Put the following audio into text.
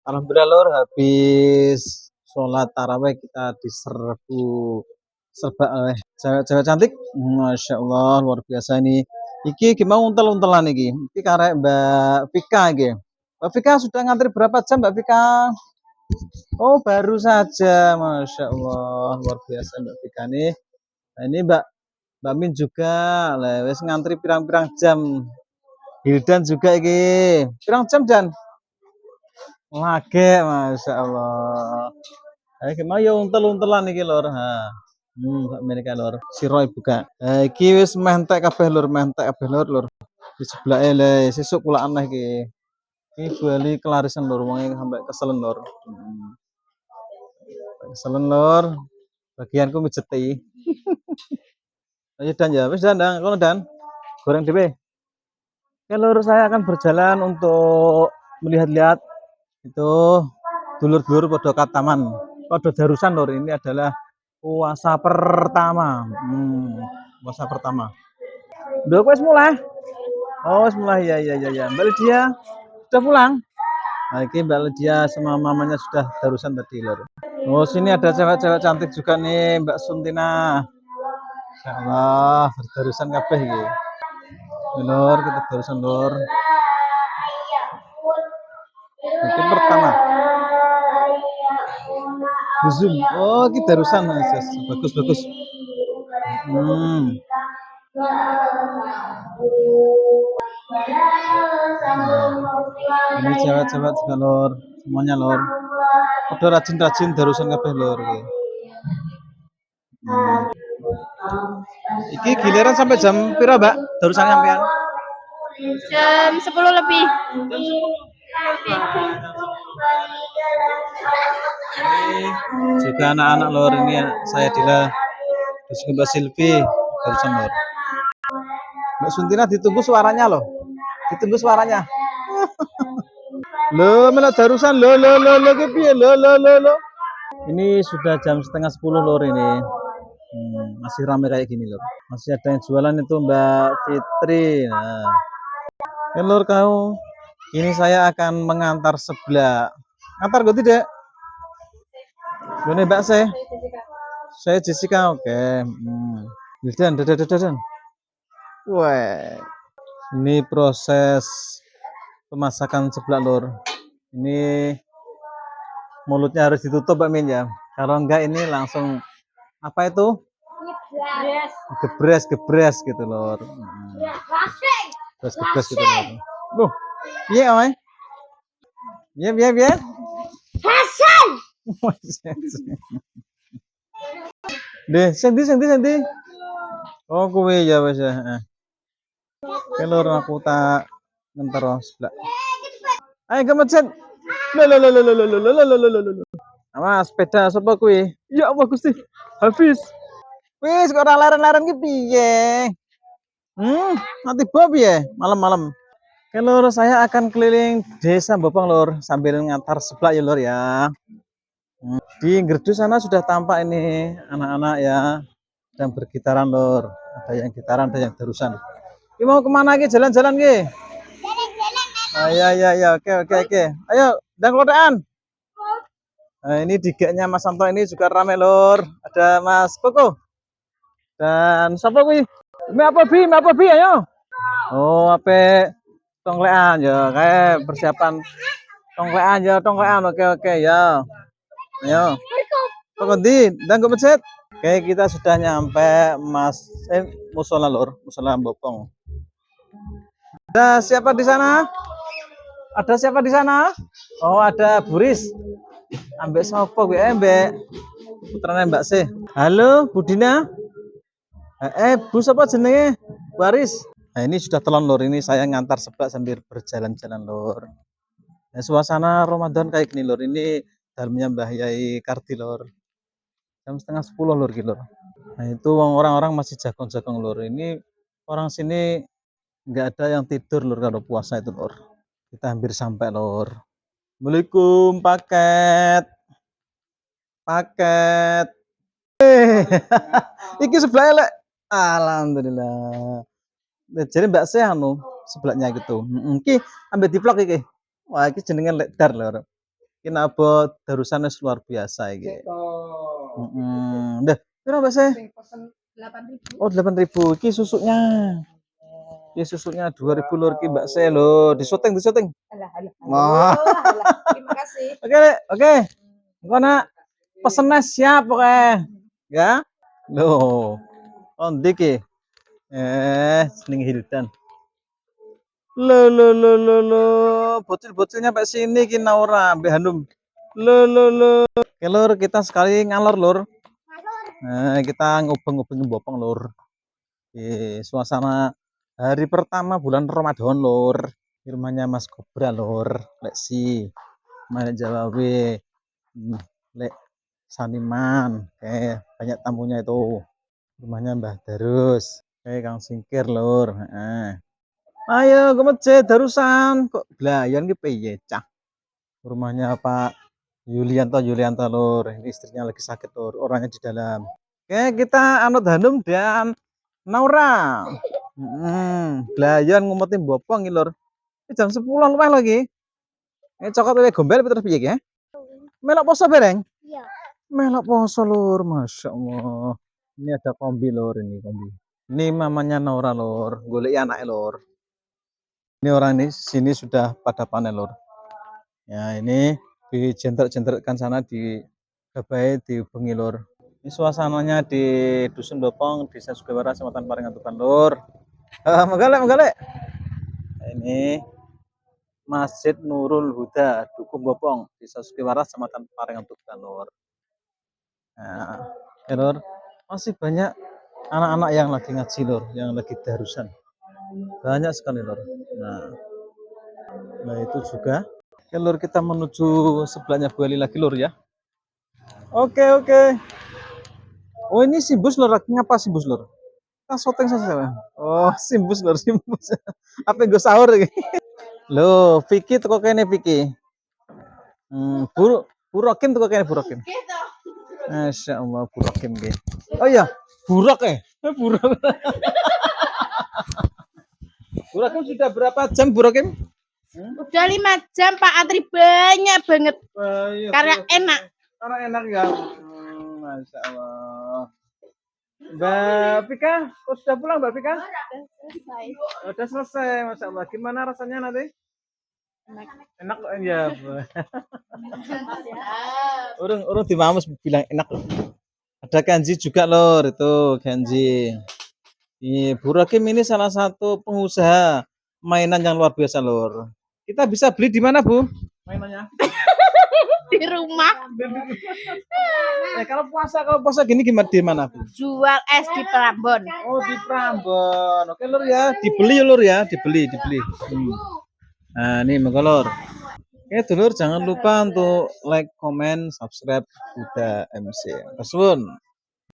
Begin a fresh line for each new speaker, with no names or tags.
Alhamdulillah lor habis sholat taraweh kita diserbu serba oleh cewek-cewek cantik. Masya Allah luar biasa ini. Iki gimana untel-untelan iki? Iki karek Mbak Vika iki. Mbak Vika sudah ngantri berapa jam Mbak Vika? Oh baru saja, Masya Allah luar biasa Mbak Vika nih. Nah, ini Mbak Min juga, wes ngantri pirang-pirang jam. Hildan juga iki. Pirang jam Dan? Lage, Masya Allah. Gimana ya untel-untelan iki lor. Ha. Sak meniki lor. Sira buka. Iki wis mentek kabeh lur, mentek kabeh lur. Di sebelah le sesuk kula aneh iki. Iki bali kelarisan lur, wong sampai keselen lur. Keselen lur. Bagianku mijeti. Ayo Dan ya, wis Dan, kono Dan. Goreng dhewe. Oke lur, saya akan berjalan untuk melihat-lihat itu dulur-dulur podo kataman, podo darusan lur. Ini adalah puasa pertama. Puasa pertama. Udah wis mulai? Oh, wis mulai ya. Mbak Lydia sudah pulang? Nah, ini Mbak Lydia sama mamanya sudah darusan tadi lur. Oh, sini ada cewek-cewek cantik juga nih, Mbak Suntina. Insyaallah darusan kabeh iki. Lur, kita darusan lur. Itu pertama. Zoom. Oh, kita darusan bagus. Ini cewek-cewek juga lor, semuanya lor. Udah rajin-rajin darusan kabeh lor. Iki giliran sampai jam pira, Mbak? Darusan sampean?
Jam 10 lebih.
Juga anak-anak lor ini saya Dila, terus Mbak Silvi darusan lor. Mbak Suntina ditunggu suaranya loh. Ditunggu suaranya. Lo melok darusan lo ke piye lo. Ini sudah jam setengah 10 lor ini. Masih ramai kayak gini lor. Masih ada yang jualan itu Mbak Fitri. Nah. Lor kau. Ini saya akan mengantar sebelah. Antar gue tidak? Ini Mbak saya Jessica, oke. Dan. Wah. Ini proses pemasakan sebelah lor. Ini mulutnya harus ditutup Mbak Min ya. Kalau enggak ini langsung apa itu? Gebres gitu lor. Gebres gitu lor. Iya oi. Iya. Hasan. Deh, sendi. Oh, kuwi ya wis ya. Lor aku tak ngentero sebelah. Ayo ke masjid. Lo. Ama sepeda sapa kuwi? Ya Allah Gusti. Hafiz. Wis kok ora leren-leren ki piye? Nanti Bob ya malam-malam. Oke lor, saya akan keliling desa Bopong lor sambil ngantar sebelah ya lor ya. Di gerdu sana sudah tampak ini anak-anak ya sedang bergitaran lor. Ada yang gitaran, ada yang darusan. Ini mau kemana lagi? Jalan-jalan ki? Jalan-jalan. Ya. Oke. Ayo, dan kelodean. Nah, ini digaknya Mas Santo ini juga rame lor. Ada Mas Koko. Dan siapa kuwi? Ini apa bi ayo. Oh, apa tonglean ya, kayak persiapan tonglean. Oke ya. Ayo. Pokoknya dan gue pencet. Oke, kita sudah nyampe musola lor, musola Bopong. Ada siapa di sana? Oh, ada Buris. Ambek sopo gue ambek putrane Mbak C. Halo, Budina. Bu siapa jenenge? Waris. Nah, ini sudah telon lor. Ini saya ngantar sebelah sambil berjalan-jalan lor. Nah, suasana Ramadan kayak gini lor. Ini dalamnya Mbah Yai Kardi lor. Jam setengah 10 lor gitu. Nah, itu orang-orang masih jagong-jagong lor. Ini orang sini nggak ada yang tidur lor kalau puasa itu lor. Kita hampir sampai lor. Assalamualaikum paket. Iki sebelah lek. Alhamdulillah. Jadi Mbak saya sebelahnya gitu. Iki ambil di vlog iki. Wah, iki jenenge lek dar lor. Iki nabot darusan wis luar biasa iki. Dah, piro Mbak Se?
Sing pesen 8.000.
Oh, 8.000. Iki susuknya. Iki susuknya 2.000 lur iki Mbak Se lho. Disyuting, disyuting.
Alah, alah.
Wah.
Alah. Terima kasih.
Oke, Lek. Oke. Engko nak pesennya siap oke. Ya. Loh. Ondi ki? Seneng Hildan. Lo. Bocil-bocilnya sampai sini ki Naura, Mbak Hanum. Lo. Oke, lur, kita sekali ngalor, lur. Nah, kita ngubeng-ngubeng bopong, lur. Suasana hari pertama bulan Ramadan, lur. Di rumahnya Mas Kobra, lur. Lek si Malek Jawawi. Lek Saniman. Banyak tamunya itu. Rumahnya Mbah Darus. Kang Singkir, lur. Ayo ke masjid darusan. Kok belayan ki piye, Cah? Rumahnya Pak Yulianto, lur. Ini istrinya lagi sakit, lur. Orangnya di dalam. Oke, kita anut Hanum dan Naura. Belayan ngumpetin bopong iki, lur. Jam 10 luwih lagi. Cokot wewe gombel terus piye ki, Melok poso bereng?
Iya.
Melok poso, lur. Masya Allah. Ini ada kombi, lur. Ini kombi. Ini mamanya Naura, lur. Goleki anake, lur. Ini orang ini sini sudah pada panen, lur. Ya, ini di jentrek-jentrekkan sana di gabai di bengi, lur. Ini suasananya di Dusun Bopong, Desa Sugawara, Kecamatan Paringantuban, lur. Menggale. Ini Masjid Nurul Huda, Dukuh Bopong, Desa Sugawara, Kecamatan Paringantuban, lur. Nah, ya, lur. Masih banyak anak-anak yang lagi ngaji, lur, yang lagi darusan. Banyak sekali, lur. Nah itu juga. Oke, lur, kita menuju sebelahnya Bu Eli lagi, lur, ya. Oke. Oh, ini Simbus, lur. Lagi ngapa Simbus, lur? Kita syuting saja. Oh, Simbus, lur, Simbus. Apa gue sahur iki? Loh, Vicky teko kene Vicky. Burakim teko kene Burakim. Masya Allah, Burakim nggih. Oh iya, Burak Burak. Burakim sudah berapa jam Burakim?
Udah 5 jam Pak, antri banyak banget. Karena enak.
Karena enak ya. Masya Allah. Mbak Vika, kok sudah pulang Mbak Vika?
Selesai.
Udah selesai, Masya Allah. Gimana rasanya nanti? Enak kok ya. Urung dimamus bilang enak. Ada Kenji juga, lor, itu Kenji. Bu Rakim ini salah satu pengusaha mainan yang luar biasa, lor. Kita bisa beli di mana, Bu? Mainannya?
Di rumah.
Kalau puasa gini gimana, di mana, Bu?
Jual es di Prambon.
Oh, di Prambon. Oke, lur ya, dibeli, lur ya, dibeli. Nah, ini monggo, lur. Oke, dulur, jangan lupa untuk like, comment, subscribe Huda MC. Terus,